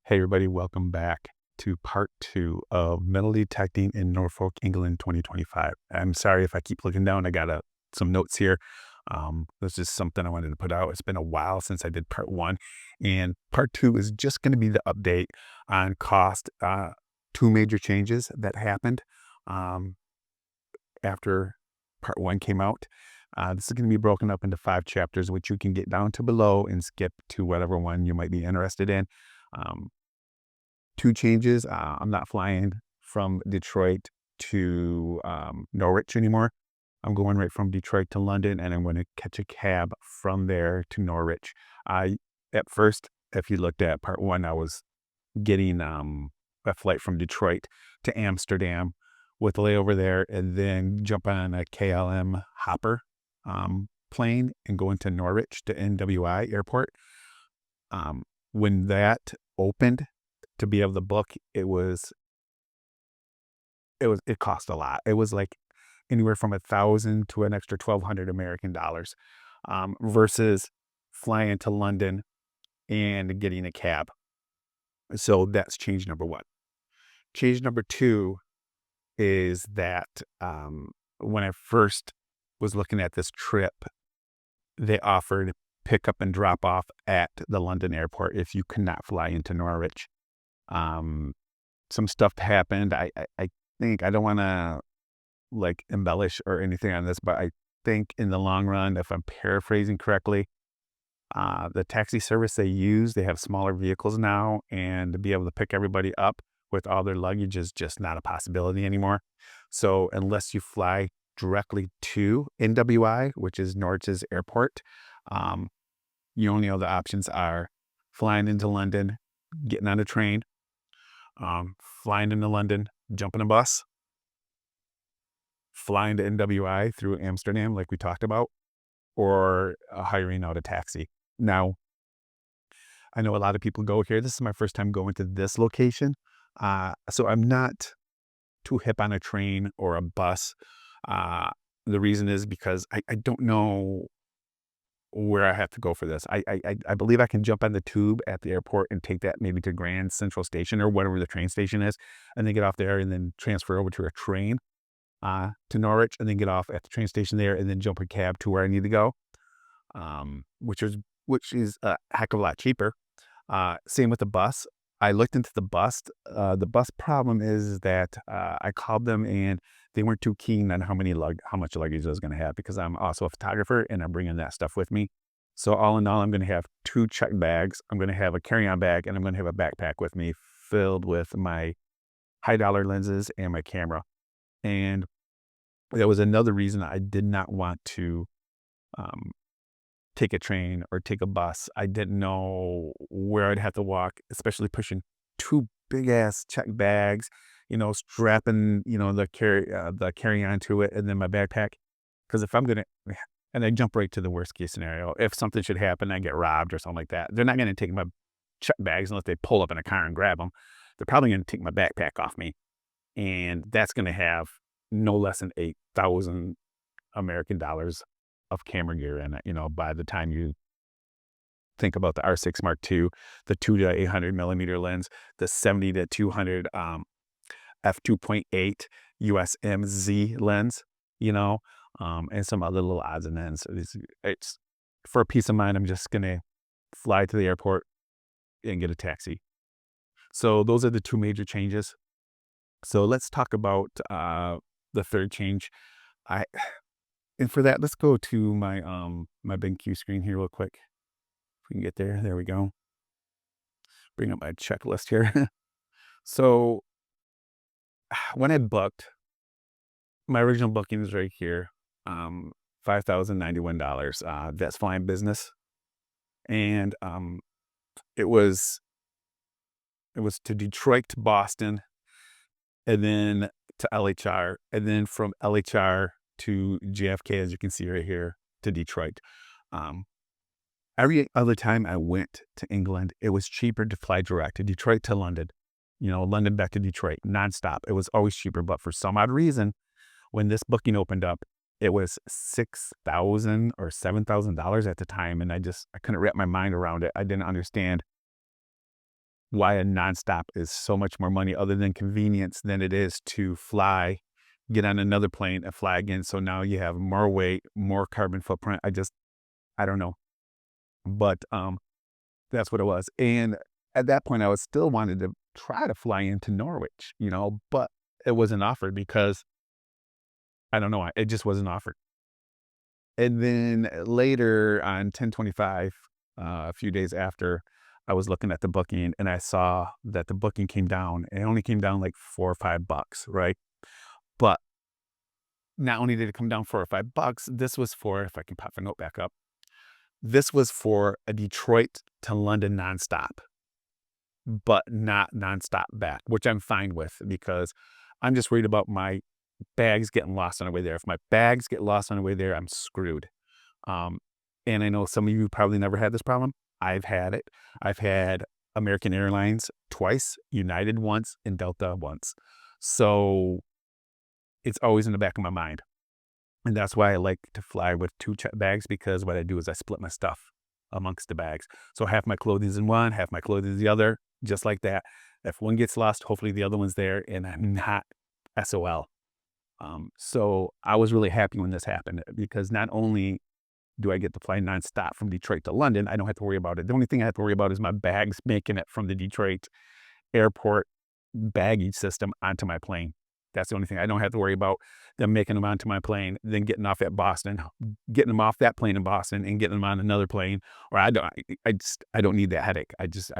Hey everybody, welcome back to part 2 of metal detecting in Norfolk, England 2025. I'm sorry if I keep looking down. I got some notes here. This is just something I wanted to put out. It's been a while since I did part 1, and part 2 is just going to be the update on cost. Two major changes that happened um, after part 1 came out. This is going to be broken up into 5 chapters, which you can get down to below and skip to whatever one you might be interested in. Um, Two changes. I'm not flying from Detroit to Norwich anymore. I'm going right from Detroit to London, and I'm going to catch a cab from there to Norwich. At first, if you looked at part 1, I was getting a flight from Detroit to Amsterdam with a layover there, and then jump on a KLM Hopper plane and go into Norwich to NWI Airport. When that opened, to be able to book, it cost a lot. It was like anywhere from 1,000 to an extra 1,200 American dollars, versus flying to London and getting a cab. So that's change number 1. Change number 2 is that when I first was looking at this trip, they offered pick up and drop off at the London airport if you could not fly into Norwich. Some stuff happened. I think, I don't want to like embellish or anything on this, but I think in the long run, if I'm paraphrasing correctly, the taxi service they have smaller vehicles now, and to be able to pick everybody up with all their luggage is just not a possibility anymore. So unless you fly directly to NWI, which is Norwich's airport, you only know the options are flying into London, getting on a train, flying into London, jumping a bus, flying to NWI through Amsterdam, like we talked about, or hiring out a taxi. Now, I know a lot of people go here. This is my first time going to this location. So I'm not too hip on a train or a bus. The reason is because I don't know where I have to go for this. I believe I can jump on the tube at the airport and take that maybe to Grand Central Station or whatever the train station is, and then get off there and then transfer over to a train to Norwich, and then get off at the train station there, and then jump a cab to where I need to go, which is a heck of a lot cheaper. Same with the bus. I looked into the bus. The bus problem is that I called them and they weren't too keen on how much luggage I was going to have, because I'm also a photographer and I'm bringing that stuff with me. So all in all, I'm going to have 2 check bags. I'm going to have a carry-on bag, and I'm going to have a backpack with me filled with my high-dollar lenses and my camera. And that was another reason I did not want to take a train or take a bus. I didn't know where I'd have to walk, especially pushing 2 big ass check bags, strapping, the carry-on to it, and then my backpack. Because if I'm going to, and I jump right to the worst case scenario, if something should happen, I get robbed or something like that, they're not going to take my check bags unless they pull up in a car and grab them. They're probably going to take my backpack off me. And that's going to have no less than 8,000 American dollars of camera gear in it, by the time you think about the R6 Mark II, the 2 to 800 millimeter lens, the 70 to 200 f2.8 USMZ lens, and some other little odds and ends. So it's for peace of mind. I'm just gonna fly to the airport and get a taxi. So those are the 2 major changes. So let's talk about the third change. And for that, let's go to my my big Q screen here real quick. If we can get there. There we go. Bring up my checklist here. So when I booked, my original booking is right here. $5,091. That's flying business. And it was to Detroit to Boston, and then to LHR, and then from LHR to JFK, as you can see right here, to Detroit. Every other time I went to England, it was cheaper to fly direct to Detroit to London, London back to Detroit, nonstop. It was always cheaper. But for some odd reason, when this booking opened up, it was $6,000 or $7,000 at the time. And I couldn't wrap my mind around it. I didn't understand why a nonstop is so much more money other than convenience than it is to fly, get on another plane and fly again. So now you have more weight, more carbon footprint. I don't know. But that's what it was. And at that point, I was still wanted to try to fly into Norwich, but it wasn't offered because I don't know. It just wasn't offered. And then later on 10/25, a few days after, I was looking at the booking and I saw that the booking came down. It only came down like $4 or $5, right? But not only did it come down $4 or $5, this was for, if I can pop the note back up, this was for a Detroit to London nonstop, but not nonstop back, which I'm fine with because I'm just worried about my bags getting lost on the way there. If my bags get lost on the way there, I'm screwed. Um, and I know some of you probably never had this problem. I've had it. I've had American Airlines twice, United once, and Delta once. So it's always in the back of my mind. And that's why I like to fly with two bags, because what I do is I split my stuff amongst the bags. So half my clothing is in one, half my clothing is the other, just like that. If one gets lost, hopefully the other one's there and I'm not SOL. So I was really happy when this happened because not only do I get to fly nonstop from Detroit to London, I don't have to worry about it. The only thing I have to worry about is my bags making it from the Detroit airport baggage system onto my plane. That's the only thing I don't have to worry about, them making them onto my plane, then getting off at Boston, getting them off that plane in Boston and getting them on another plane. Or I don't need that headache. I just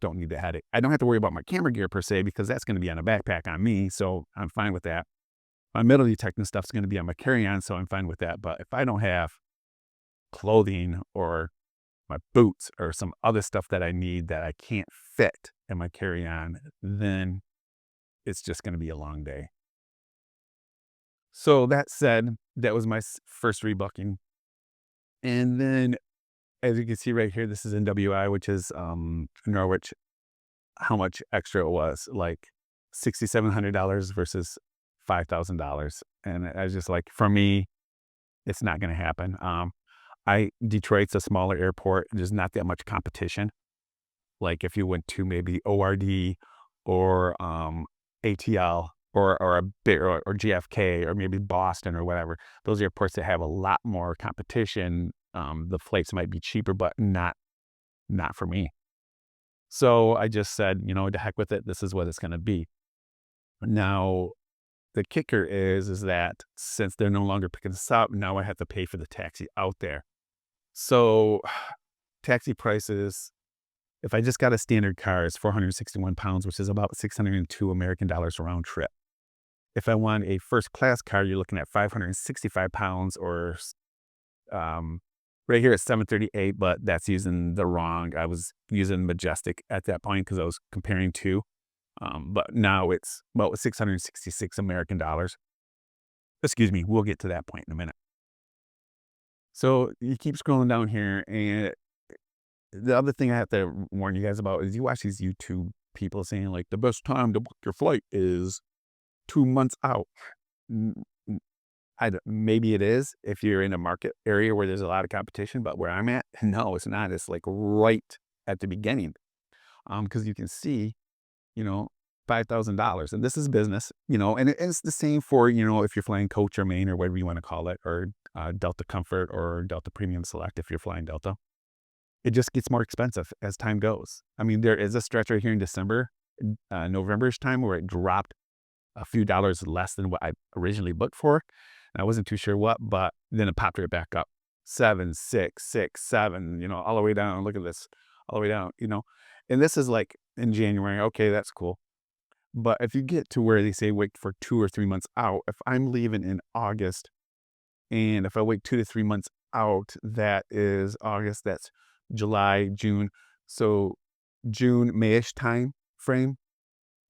don't need that headache. I don't have to worry about my camera gear per se, because that's going to be on a backpack on me. So I'm fine with that. My metal detecting stuff is going to be on my carry-on. So I'm fine with that. But if I don't have clothing or my boots or some other stuff that I need that I can't fit in my carry-on, then it's just going to be a long day. So that said, that was my first rebooking. And then, as you can see right here, this is NWI, which is Norwich, how much extra it was, like $6,700 versus $5,000. And I was just like, for me, it's not going to happen. Detroit's a smaller airport. There's not that much competition. Like if you went to maybe ORD or ATL or a bit or JFK or maybe Boston or whatever, those airports that have a lot more competition, the flights might be cheaper, but not for me. So I just said, to heck with it. This is what it's going to be. Now, the kicker is that since they're no longer picking us up, now I have to pay for the taxi out there. So taxi prices, if I just got a standard car, is 461 pounds, which is about 602 American dollars round trip. If I want a first class car, you're looking at 565 pounds, or right here it's 738, but that's using the wrong. I was using Majestic at that point because I was comparing two. But now it's about 666 American dollars. Excuse me, we'll get to that point in a minute. So you keep scrolling down here, and the other thing I have to warn you guys about is you watch these YouTube people saying like the best time to book your flight is 2 months out. Maybe it is if you're in a market area where there's a lot of competition, but where I'm at, no, it's not. It's like right at the beginning. Because you can see, $5,000, and this is business, and it's the same for, if you're flying Coach or Main or whatever you want to call it, or Delta Comfort or Delta Premium Select if you're flying Delta. It just gets more expensive as time goes. I mean, there is a stretch right here in December, November-ish time where it dropped a few dollars less than what I originally booked for. And I wasn't too sure what, but then it popped right back up. 7, 6, 6, 7, all the way down. Look at this, all the way down, And this is like in January. Okay, that's cool. But if you get to where they say wait for 2 or 3 months out, if I'm leaving in August, and if I wait 2 to 3 months out, that is August, that's July, June. So June, Mayish time frame.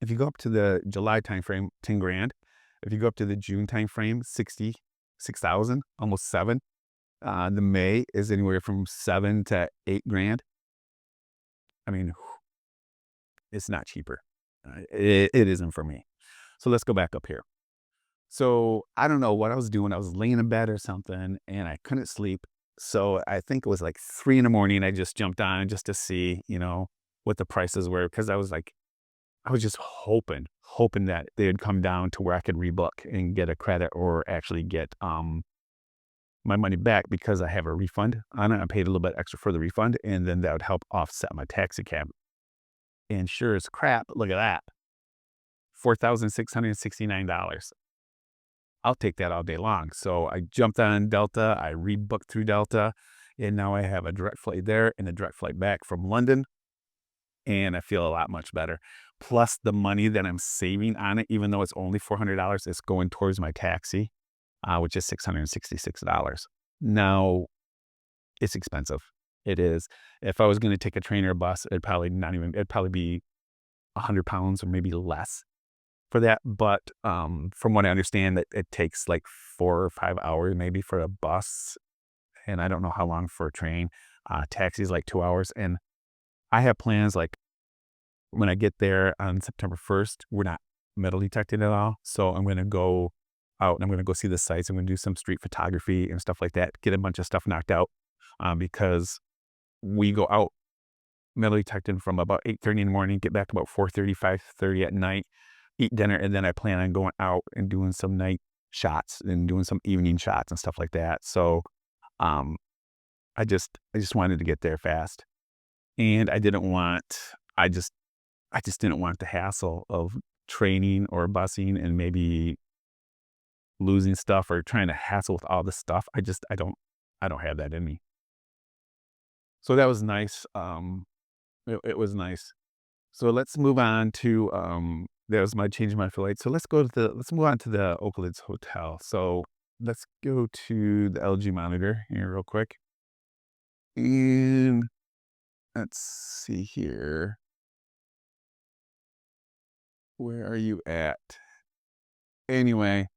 If you go up to the July time frame, 10 grand. If you go up to the June time frame, 66,000, almost 7. The May is anywhere from 7 to 8 grand. I mean, it's not cheaper. It isn't for me. So let's go back up here. So I don't know what I was doing. I was laying in bed or something and I couldn't sleep. So I think it was like 3 in the morning. I just jumped on just to see, what the prices were, because I was like, I was just hoping that they'd come down to where I could rebook and get a credit or actually get my money back, because I have a refund on it. I paid a little bit extra for the refund, and then that would help offset my taxi cab. And sure as crap, look at that, $4,669. I'll take that all day long. So I jumped on Delta, I rebooked through Delta, and now I have a direct flight there and a direct flight back from London, and I feel a lot much better. Plus the money that I'm saving on it, even though it's only $400, is going towards my taxi, which is $666. Now, it's expensive. It is. If I was going to take a train or a bus, it'd probably be 100 pounds or maybe less for that. But from what I understand, it takes like 4 or 5 hours maybe for a bus, and I don't know how long for a train. Taxi is like 2 hours, and I have plans like when I get there on September 1st, we're not metal detected at all. So I'm going to go out and I'm going to go see the sites. I'm going to do some street photography and stuff like that, get a bunch of stuff knocked out, because we go out metal detecting from about 8:30 in the morning, get back about 4:30, 5:30 at night, eat dinner, and then I plan on going out and doing some night shots and doing some evening shots and stuff like that. So um, I just wanted to get there fast, and I just didn't want the hassle of training or busing and maybe losing stuff or trying to hassle with all this stuff. I don't have that in me. So that was nice. It was nice. So let's move on to, that was my change in my flight. So let's move on to the Oaklands Hotel. So let's go to the LG monitor here real quick. And let's see here. Where are you at? Anyway,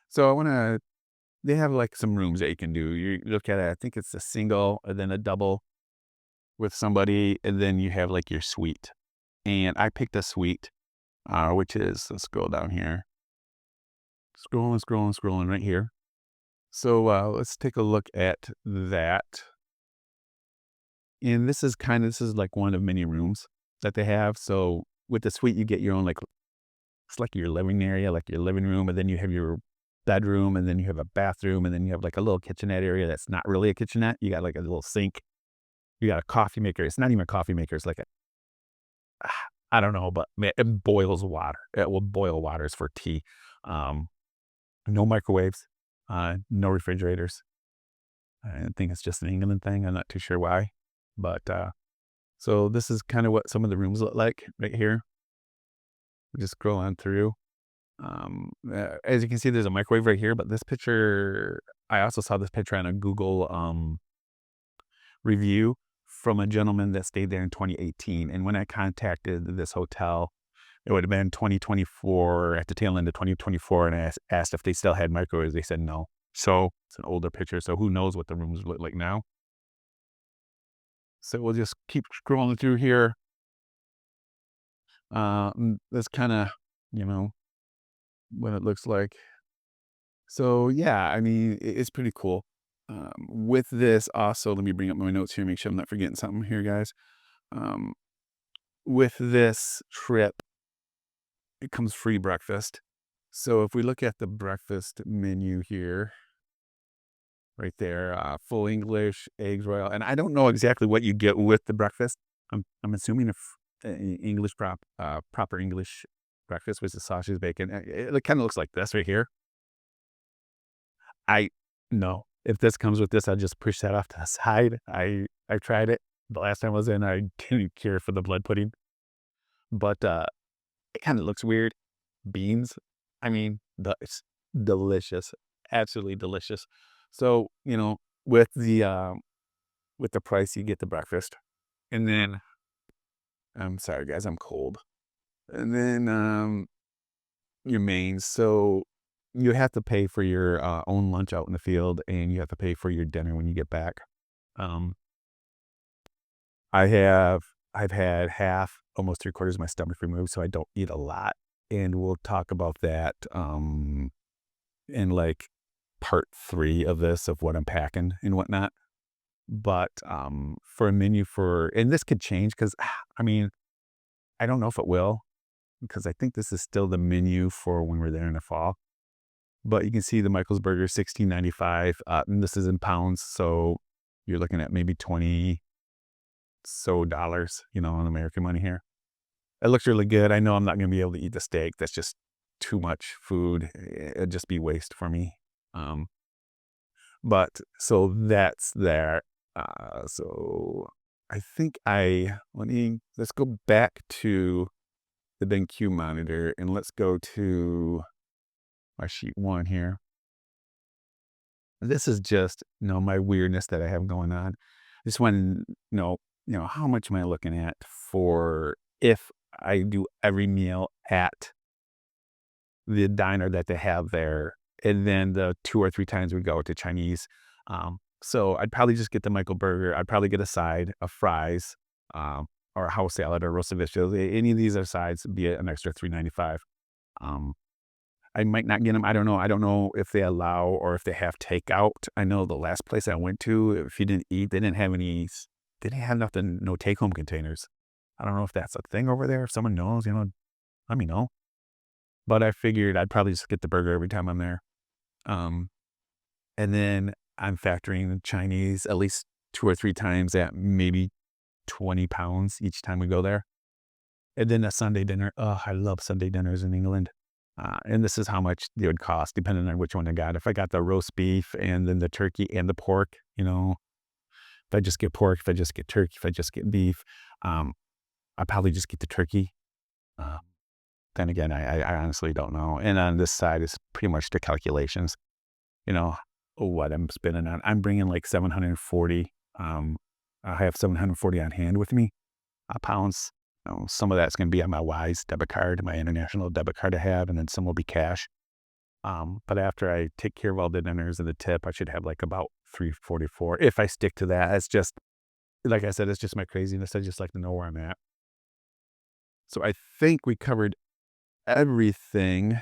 so they have like some rooms that you can do. You look at it, I think it's a single and then a double with somebody, and then you have like your suite. And I picked a suite, which is, let's scroll down here. Scrolling right here. So let's take a look at that. And this is like one of many rooms that they have. So with the suite, you get your own, like, it's like your living area, like your living room, and then you have your bedroom, and then you have a bathroom, and then you have like a little kitchenette area that's not really a kitchenette. You got like a little sink. You got a coffee maker. It's not even a coffee maker. It's like I don't know, but man, it boils water. It will boil waters for tea. No microwaves, no refrigerators. I think it's just an England thing. I'm not too sure why, but so this is kind of what some of the rooms look like right here. We just scroll on through. As you can see, there's a microwave right here, but this picture, I also saw this picture on a Google review from a gentleman that stayed there in 2018. And when I contacted this hotel, it would have been 2024, at the tail end of 2024, and I asked if they still had microwaves. They said no. So it's an older picture, so who knows what the rooms look like now. So we'll just keep scrolling through here. That's kind of, what it looks like. So yeah, I mean, it's pretty cool. With this also, let me bring up my notes here, make sure I'm not forgetting something here, guys. Um, with this trip, it comes free breakfast. So if we look at the breakfast menu here, right there, full English, eggs royal, and I don't know exactly what you get with the breakfast. I'm assuming English proper English breakfast with the sausage, bacon. It kind of looks like this right here. No. If this comes with this, I'll just push that off to the side. I tried it the last time I was in. I didn't care for the blood pudding, but it kind of looks weird. Beans, I mean, it's delicious, absolutely delicious. So with the price, you get the breakfast, and then I'm sorry, guys, I'm cold. And then your mains. So you have to pay for your own lunch out in the field, and you have to pay for your dinner when you get back. Um, I've had half, almost 3/4 of my stomach removed, so I don't eat a lot. And we'll talk about that in like part 3 of this, of what I'm packing and whatnot. But for a menu and this could change because I mean, I don't know if it will because I think this is still the menu for when we're there in the fall. But you can see the Michael's Burger, 16.95. And this is in pounds, so you're looking at maybe 20 so dollars, in American money here. It looks really good. I know I'm not going to be able to eat the steak. That's just too much food. It'd just be waste for me. Um, but so that's there. So I think let's go back to the BenQ monitor and let's go to my sheet 1 here. This is just, my weirdness that I have going on. This one, how much am I looking at for if I do every meal at the diner that they have there, and then the 2 or 3 times we go to Chinese. So I'd probably just get the Michael burger. I'd probably get a side of fries, or a house salad or roasted vegetables. Any of these are sides, be it an extra $3.95. I might not get them. I don't know. I don't know if they allow or if they have takeout. I know the last place I went to, if you didn't eat, they didn't have nothing, no take-home containers. I don't know if that's a thing over there. If someone knows, let me know. But I figured I'd probably just get the burger every time I'm there. And then I'm factoring the Chinese at least 2 or 3 times at maybe 20 pounds each time we go there. And then a Sunday dinner. Oh, I love Sunday dinners in England. And this is how much they would cost depending on which one I got. If I got the roast beef and then the turkey and the pork, if I just get pork, if I just get turkey, if I just get beef, I'd probably just get the turkey. Then again, I honestly don't know. And on this side is pretty much the calculations, what I'm spending on. I'm bringing like 740. I have 740 on hand with me, pounds. Some of that's going to be on my Wise debit card, my international debit card I have, and then some will be cash. But after I take care of all the dinners and the tip, I should have like about 344 if I stick to that. It's just, like I said, it's just my craziness. I just like to know where I'm at. So I think we covered everything.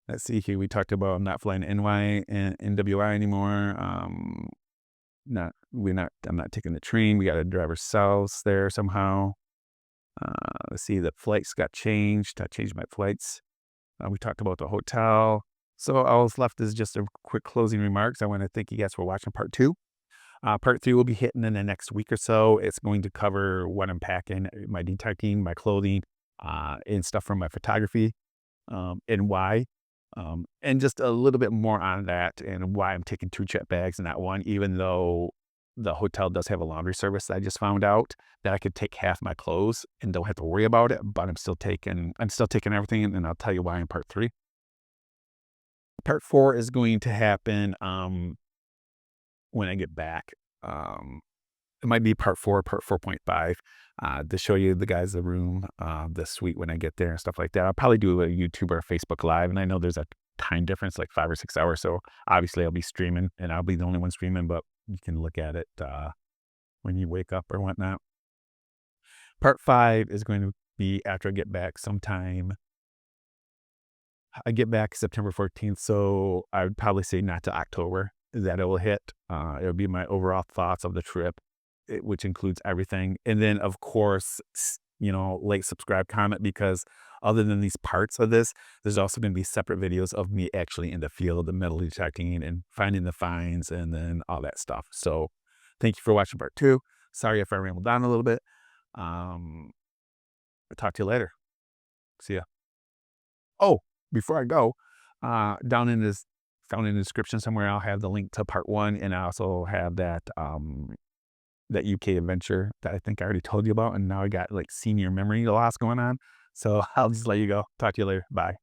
Let's see here. We talked about I'm not flying NY and NWI anymore. I'm not taking the train. We got to drive ourselves there somehow. Let's see, the flights got changed. I changed my flights. We talked about the hotel. So all that's left is just a quick closing remarks. I want to thank you guys for watching part 2. Part 3 will be hitting in the next week or so. It's going to cover what I'm packing, my detecting, my clothing, and stuff from my photography, and why. And just a little bit more on that and why I'm taking 2 check bags and not 1, even though the hotel does have a laundry service. I just found out that I could take half my clothes and don't have to worry about it, but I'm still taking everything, and I'll tell you why in part 3. Part 4 is going to happen when I get back. It might be part 4, part 4.5, to show you the guys the room, the suite when I get there and stuff like that. I'll probably do a YouTube or a Facebook Live, and I know there's a time difference, like 5 or 6 hours. So obviously I'll be streaming, and I'll be the only one streaming, but you can look at it when you wake up or whatnot. Part 5 is going to be after I get back sometime. I get back September 14th, so I would probably say not to October that it will hit. It'll be my overall thoughts of the trip, which includes everything. And then, of course, like, subscribe, comment, because other than these parts of this, there's also going to be separate videos of me actually in the field, the metal detecting and finding the finds and then all that stuff. So thank you for watching part 2. Sorry if I rambled on a little bit. I'll talk to you later. See ya. Oh, before I go, down in the description somewhere, I'll have the link to part 1, and I also have that UK adventure that I think I already told you about, and now I got like senior memory loss going on. So I'll just let you go. Talk to you later. Bye.